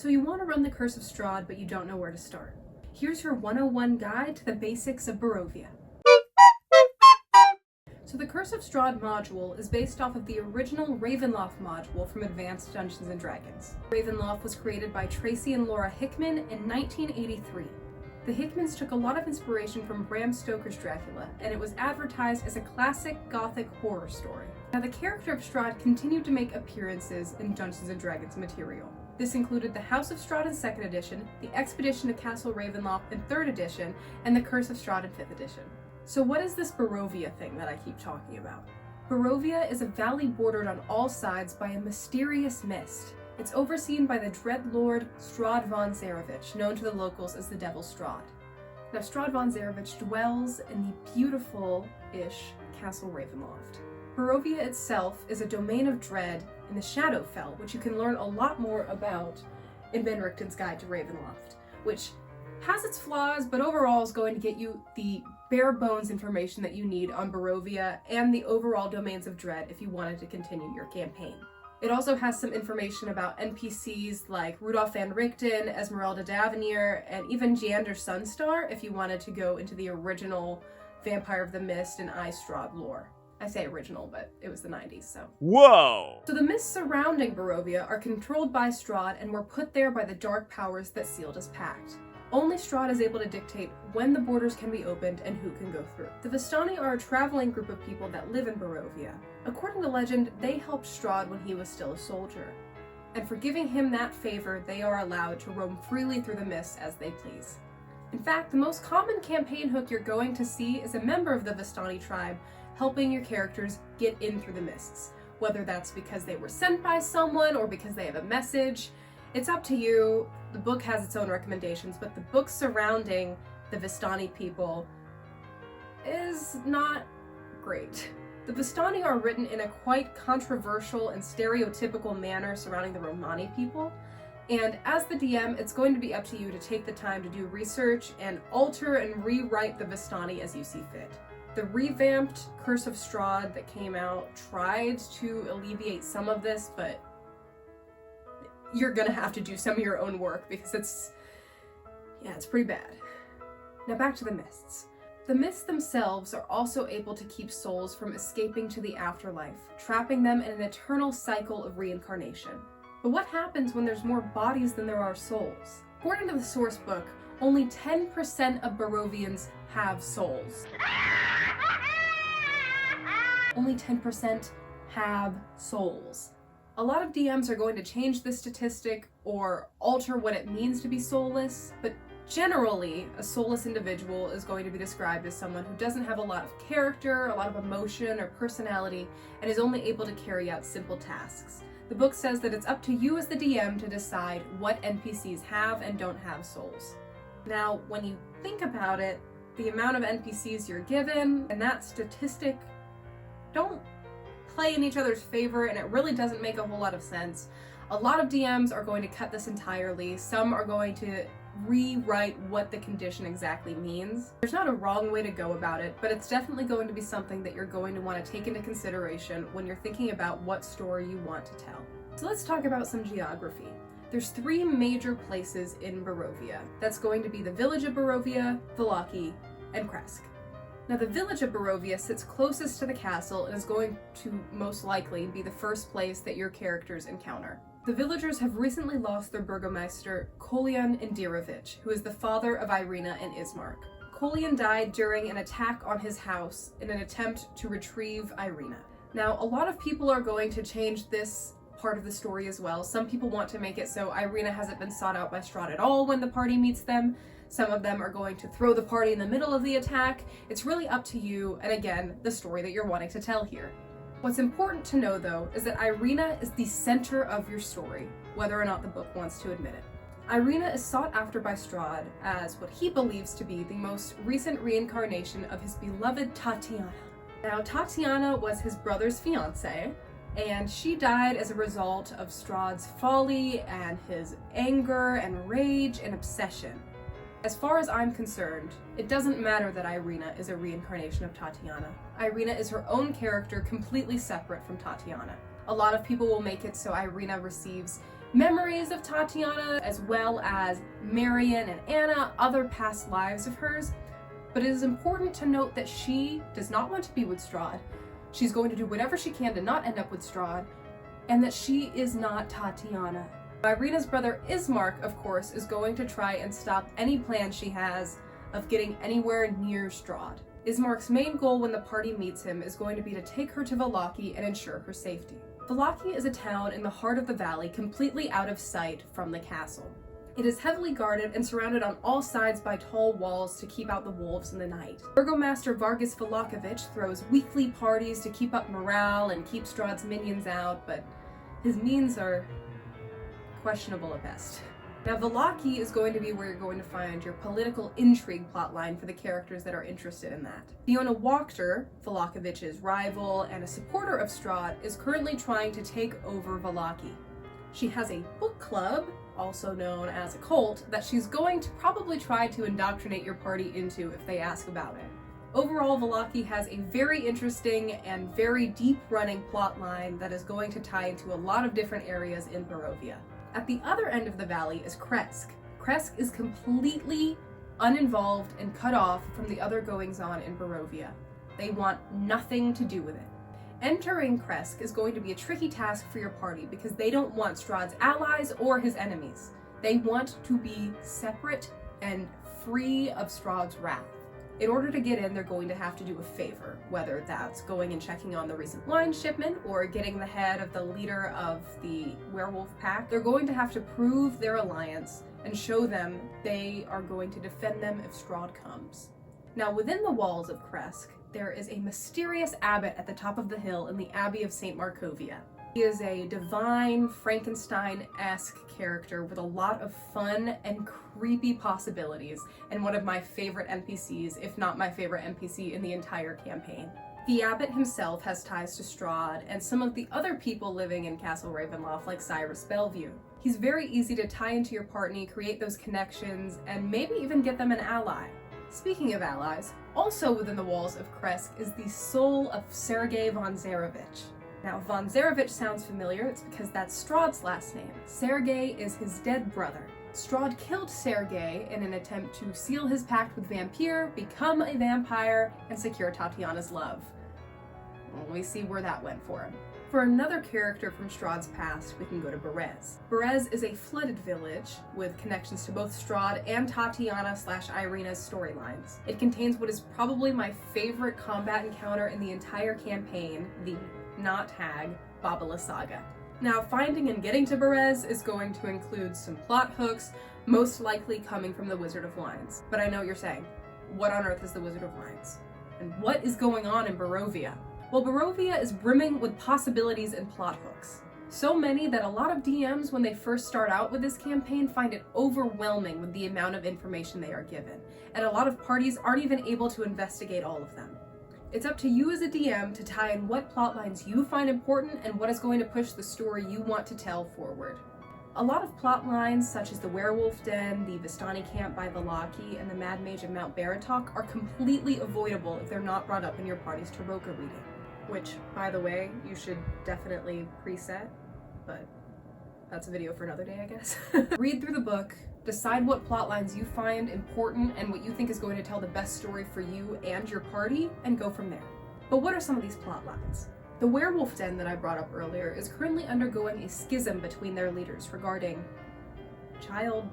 So you want to run the Curse of Strahd, but you don't know where to start. Here's your 101 guide to the basics of Barovia. So the Curse of Strahd module is based off of the original Ravenloft module from Advanced Dungeons & Dragons. Ravenloft was created by Tracy and Laura Hickman in 1983. The Hickmans took a lot of inspiration from Bram Stoker's Dracula, and it was advertised as a classic gothic horror story. Now the character of Strahd continued to make appearances in Dungeons & Dragons material. This included the House of Strahd in 2nd edition, the Expedition to Castle Ravenloft in 3rd edition, and the Curse of Strahd in 5th edition. So what is this Barovia thing that I keep talking about? Barovia is a valley bordered on all sides by a mysterious mist. It's overseen by the Dread Lord Strahd von Zarovich, known to the locals as the Devil Strahd. Now Strahd von Zarovich dwells in the beautiful-ish Castle Ravenloft. Barovia itself is a domain of dread in the Shadowfell, which you can learn a lot more about in Ben Richten's Guide to Ravenloft, which has its flaws, but overall is going to get you the bare bones information that you need on Barovia and the overall domains of dread if you wanted to continue your campaign. It also has some information about NPCs like Rudolph van Richten, Esmeralda d'Avenir, and even Jeander Sunstar if you wanted to go into the original Vampire of the Mist and Strahd lore. I say original, but it was the 90s, so. Whoa! So the mists surrounding Barovia are controlled by Strahd and were put there by the dark powers that sealed his pact. Only Strahd is able to dictate when the borders can be opened and who can go through. The Vistani are a traveling group of people that live in Barovia. According to legend, they helped Strahd when he was still a soldier. And for giving him that favor, they are allowed to roam freely through the mists as they please. In fact, the most common campaign hook you're going to see is a member of the Vistani tribe helping your characters get in through the mists. Whether that's because they were sent by someone or because they have a message, it's up to you. The book has its own recommendations, but the book surrounding the Vistani people is not great. The Vistani are written in a quite controversial and stereotypical manner surrounding the Romani people, and as the DM, it's going to be up to you to take the time to do research and alter and rewrite the Vistani as you see fit. The revamped Curse of Strahd that came out tried to alleviate some of this, but you're gonna have to do some of your own work because it's pretty bad. Now back to the mists. The mists themselves are also able to keep souls from escaping to the afterlife, trapping them in an eternal cycle of reincarnation. But what happens when there's more bodies than there are souls? According to the source book, only 10% of Barovians have souls. Only 10% have souls. A lot of DMs are going to change this statistic or alter what it means to be soulless, but generally, a soulless individual is going to be described as someone who doesn't have a lot of character, a lot of emotion or personality, and is only able to carry out simple tasks. The book says that it's up to you as the DM to decide what NPCs have and don't have souls. Now, when you think about it, the amount of NPCs you're given and that statistic don't play in each other's favor, and it really doesn't make a whole lot of sense. A lot of DMs are going to cut this entirely. Some are going to rewrite what the condition exactly means. There's not a wrong way to go about it, but it's definitely going to be something that you're going to want to take into consideration when you're thinking about what story you want to tell. So let's talk about some geography. There's 3 major places in Barovia. That's going to be the village of Barovia, Vallaki, and Kresk. Now the village of Barovia sits closest to the castle and is going to most likely be the first place that your characters encounter. The villagers have recently lost their burgomaster, Kolyan Indirovich, who is the father of Irina and Ismark. Kolyan died during an attack on his house in an attempt to retrieve Irina. Now, a lot of people are going to change this part of the story as well. Some people want to make it so Irina hasn't been sought out by Strahd at all when the party meets them. Some of them are going to throw the party in the middle of the attack. It's really up to you, and again, the story that you're wanting to tell here. What's important to know, though, is that Irina is the center of your story, whether or not the book wants to admit it. Irina is sought after by Strahd as what he believes to be the most recent reincarnation of his beloved Tatiana. Now, Tatiana was his brother's fiancée, and she died as a result of Strahd's folly and his anger and rage and obsession. As far as I'm concerned, it doesn't matter that Irina is a reincarnation of Tatiana. Irina is her own character completely separate from Tatiana. A lot of people will make it so Irina receives memories of Tatiana, as well as Marion and Anna, other past lives of hers. But it is important to note that she does not want to be with Strahd. She's going to do whatever she can to not end up with Strahd, and that she is not Tatiana. Irina's brother Ismark, of course, is going to try and stop any plan she has of getting anywhere near Strahd. Ismark's main goal when the party meets him is going to be to take her to Vallaki and ensure her safety. Vallaki is a town in the heart of the valley, completely out of sight from the castle. It is heavily guarded and surrounded on all sides by tall walls to keep out the wolves in the night. Burgomaster Vargas Valakovich throws weekly parties to keep up morale and keep Strahd's minions out, but his means are questionable at best. Now, Vallaki is going to be where you're going to find your political intrigue plotline for the characters that are interested in that. Fiona Wachter, Valakovich's rival and a supporter of Strahd, is currently trying to take over Vallaki. She has a book club, also known as a cult, that she's going to probably try to indoctrinate your party into if they ask about it. Overall, Vallaki has a very interesting and very deep-running plotline that is going to tie into a lot of different areas in Barovia. At the other end of the valley is Kresk. Kresk is completely uninvolved and cut off from the other goings-on in Barovia. They want nothing to do with it. Entering Kresk is going to be a tricky task for your party because they don't want Strahd's allies or his enemies. They want to be separate and free of Strahd's wrath. In order to get in, they're going to have to do a favor, whether that's going and checking on the recent wine shipment or getting the head of the leader of the werewolf pack. They're going to have to prove their alliance and show them they are going to defend them if Strahd comes. Now, within the walls of Kresk, there is a mysterious abbot at the top of the hill in the Abbey of St. Markovia. He is a divine, Frankenstein-esque character with a lot of fun and creepy possibilities, and one of my favorite NPCs, if not my favorite NPC in the entire campaign. The abbot himself has ties to Strahd and some of the other people living in Castle Ravenloft, like Cyrus Bellevue. He's very easy to tie into your party, create those connections, and maybe even get them an ally. Speaking of allies, also within the walls of Kresk is the soul of Sergei von Zarevich. Now, von Zarevich sounds familiar, it's because that's Strahd's last name. Sergei is his dead brother. Strahd killed Sergei in an attempt to seal his pact with Vampire, become a vampire, and secure Tatiana's love. Well, we see where that went for him. For another character from Strahd's past, we can go to Berez. Berez is a flooded village with connections to both Strahd and Tatiana/Irina's storylines. It contains what is probably my favorite combat encounter in the entire campaign, the not hag Babala Saga. Now, finding and getting to Berez is going to include some plot hooks, most likely coming from the Wizard of Wines. But I know you're saying, what on earth is the Wizard of Wines? And what is going on in Barovia? Well, Barovia is brimming with possibilities and plot hooks. So many that a lot of DMs, when they first start out with this campaign, find it overwhelming with the amount of information they are given. And a lot of parties aren't even able to investigate all of them. It's up to you as a DM to tie in what plotlines you find important and what is going to push the story you want to tell forward. A lot of plotlines, such as the Werewolf Den, the Vistani Camp by Vallaki, and the Mad Mage of Mount Baratok, are completely avoidable if they're not brought up in your party's Taroka reading. Which, by the way, you should definitely preset, but that's a video for another day, I guess. Read through the book, decide what plotlines you find important and what you think is going to tell the best story for you and your party, and go from there. But what are some of these plotlines? The Werewolf Den that I brought up earlier is currently undergoing a schism between their leaders regarding child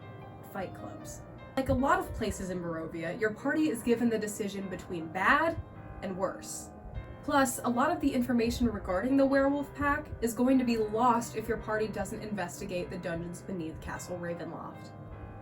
fight clubs. Like a lot of places in Barovia, your party is given the decision between bad and worse. Plus, a lot of the information regarding the werewolf pack is going to be lost if your party doesn't investigate the dungeons beneath Castle Ravenloft.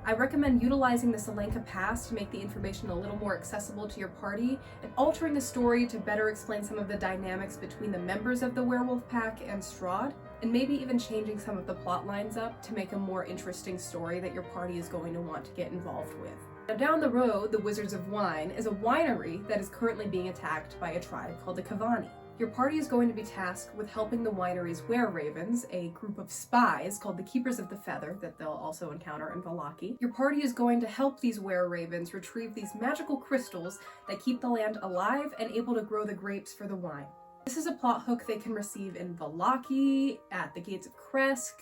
I recommend utilizing the Selenka Pass to make the information a little more accessible to your party, and altering the story to better explain some of the dynamics between the members of the werewolf pack and Strahd, and maybe even changing some of the plot lines up to make a more interesting story that your party is going to want to get involved with. Now, down the road, the Wizards of Wine is a winery that is currently being attacked by a tribe called the Kavani. Your party is going to be tasked with helping the winery's were-ravens, a group of spies called the Keepers of the Feather that they'll also encounter in Vallaki. Your party is going to help these were-ravens retrieve these magical crystals that keep the land alive and able to grow the grapes for the wine. This is a plot hook they can receive in Vallaki, at the Gates of Kresk,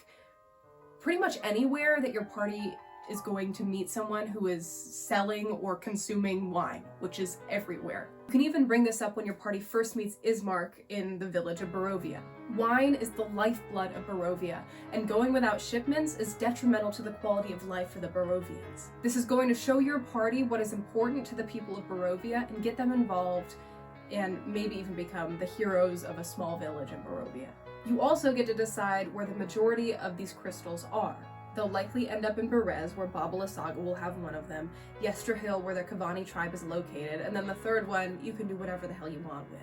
pretty much anywhere that your party is going to meet someone who is selling or consuming wine, which is everywhere. You can even bring this up when your party first meets Ismark in the village of Barovia. Wine is the lifeblood of Barovia, and going without shipments is detrimental to the quality of life for the Barovians. This is going to show your party what is important to the people of Barovia and get them involved, and maybe even become the heroes of a small village in Barovia. You also get to decide where the majority of these crystals are. They'll likely end up in Berez, where Baba Lysaga will have one of them, Yesterhill, where the Kavani tribe is located, and then the third one you can do whatever the hell you want with.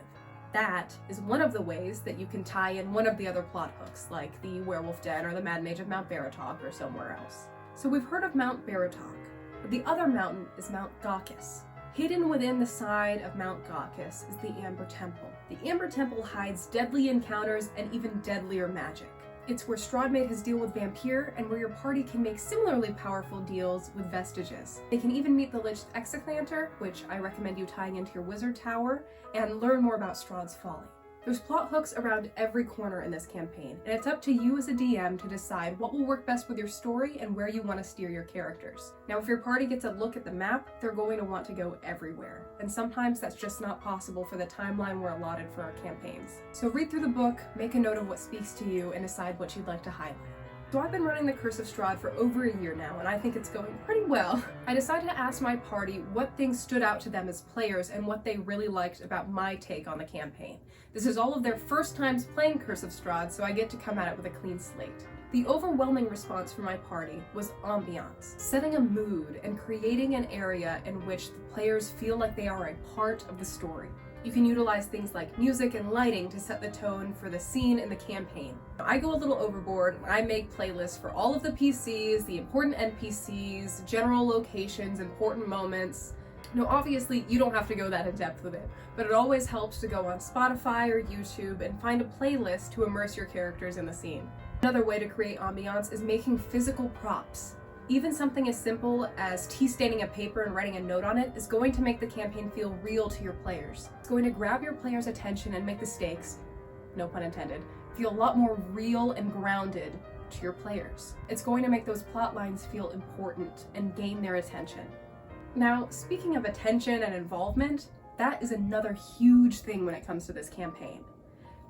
That is one of the ways that you can tie in one of the other plot hooks, like the Werewolf Den or the Mad Mage of Mount Baratok or somewhere else. So we've heard of Mount Baratok, but the other mountain is Mount Gawkis. Hidden within the side of Mount Gawkis is the Amber Temple. The Amber Temple hides deadly encounters and even deadlier magic. It's where Strahd made his deal with Vampire, and where your party can make similarly powerful deals with Vestiges. They can even meet the Lich Execlanter, which I recommend you tying into your Wizard Tower, and learn more about Strahd's Folly. There's plot hooks around every corner in this campaign, and it's up to you as a DM to decide what will work best with your story and where you want to steer your characters. Now, if your party gets a look at the map, they're going to want to go everywhere, and sometimes that's just not possible for the timeline we're allotted for our campaigns. So read through the book, make a note of what speaks to you, and decide what you'd like to highlight. So I've been running the Curse of Strahd for over a year now, and I think it's going pretty well. I decided to ask my party what things stood out to them as players and what they really liked about my take on the campaign. This is all of their first times playing Curse of Strahd, so I get to come at it with a clean slate. The overwhelming response from my party was ambiance, setting a mood and creating an area in which the players feel like they are a part of the story. You can utilize things like music and lighting to set the tone for the scene and the campaign. I go a little overboard and I make playlists for all of the PCs, the important NPCs, general locations, important moments. Now, obviously, you don't have to go that in depth with it, but it always helps to go on Spotify or YouTube and find a playlist to immerse your characters in the scene. Another way to create ambiance is making physical props. Even something as simple as tea-staining a paper and writing a note on it is going to make the campaign feel real to your players. It's going to grab your players' attention and make the stakes, no pun intended, feel a lot more real and grounded to your players. It's going to make those plot lines feel important and gain their attention. Now, speaking of attention and involvement, that is another huge thing when it comes to this campaign.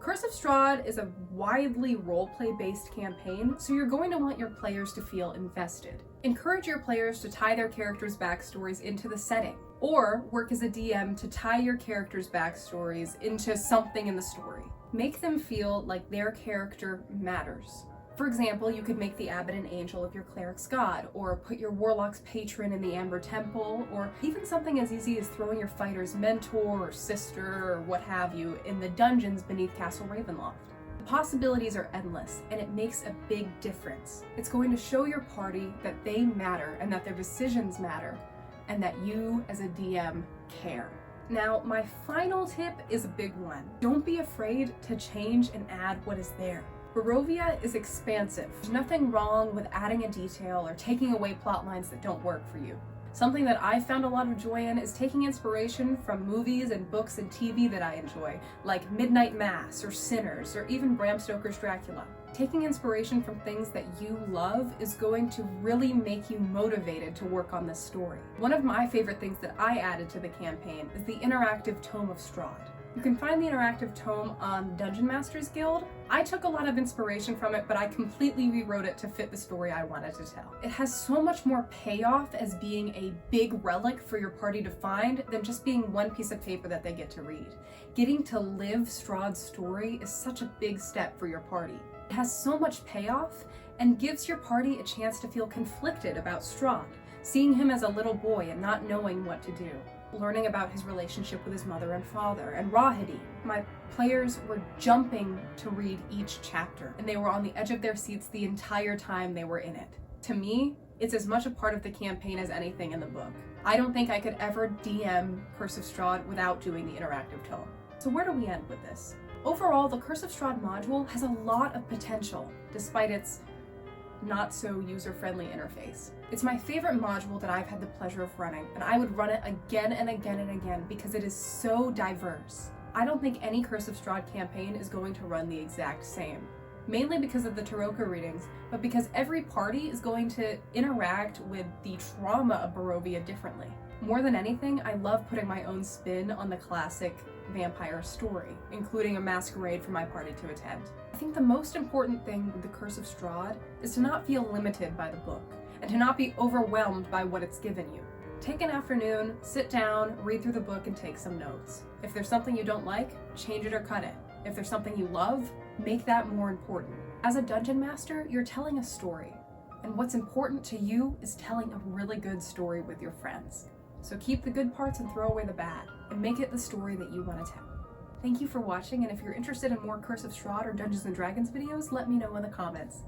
Curse of Strahd is a widely roleplay-based campaign, so you're going to want your players to feel invested. Encourage your players to tie their characters' backstories into the setting, or work as a DM to tie your characters' backstories into something in the story. Make them feel like their character matters. For example, you could make the abbot an angel of your cleric's god, or put your warlock's patron in the Amber Temple, or even something as easy as throwing your fighter's mentor or sister or what have you in the dungeons beneath Castle Ravenloft. The possibilities are endless, and it makes a big difference. It's going to show your party that they matter and that their decisions matter, and that you as a DM care. Now, my final tip is a big one. Don't be afraid to change and add what is there. Barovia is expansive. There's nothing wrong with adding a detail or taking away plot lines that don't work for you. Something that I've found a lot of joy in is taking inspiration from movies and books and TV that I enjoy, like Midnight Mass or Sinners or even Bram Stoker's Dracula. Taking inspiration from things that you love is going to really make you motivated to work on this story. One of my favorite things that I added to the campaign is the interactive Tome of Strahd. You can find the interactive tome on Dungeon Masters Guild. I took a lot of inspiration from it, but I completely rewrote it to fit the story I wanted to tell. It has so much more payoff as being a big relic for your party to find than just being one piece of paper that they get to read. Getting to live Strahd's story is such a big step for your party. It has so much payoff and gives your party a chance to feel conflicted about Strahd, seeing him as a little boy and not knowing what to do. Learning about his relationship with his mother and father, and Rahadi. My players were jumping to read each chapter, and they were on the edge of their seats the entire time they were in it. To me, it's as much a part of the campaign as anything in the book. I don't think I could ever DM Curse of Strahd without doing the interactive tome. So where do we end with this? Overall, the Curse of Strahd module has a lot of potential, despite its not so user-friendly interface. It's my favorite module that I've had the pleasure of running, and I would run it again and again and again because it is so diverse. I don't think any Curse of Strahd campaign is going to run the exact same. mainly because of the Taroko readings, but because every party is going to interact with the trauma of Barovia differently. More than anything, I love putting my own spin on the classic vampire story, including a masquerade for my party to attend. I think the most important thing with the Curse of Strahd is to not feel limited by the book, and to not be overwhelmed by what it's given you. Take an afternoon, sit down, read through the book, and take some notes. If there's something you don't like, change it or cut it. If there's something you love, make that more important. As a dungeon master, you're telling a story, and what's important to you is telling a really good story with your friends. So keep the good parts and throw away the bad, and make it the story that you want to tell. Thank you for watching, and if you're interested in more Curse of Strahd or Dungeons & Dragons videos, let me know in the comments.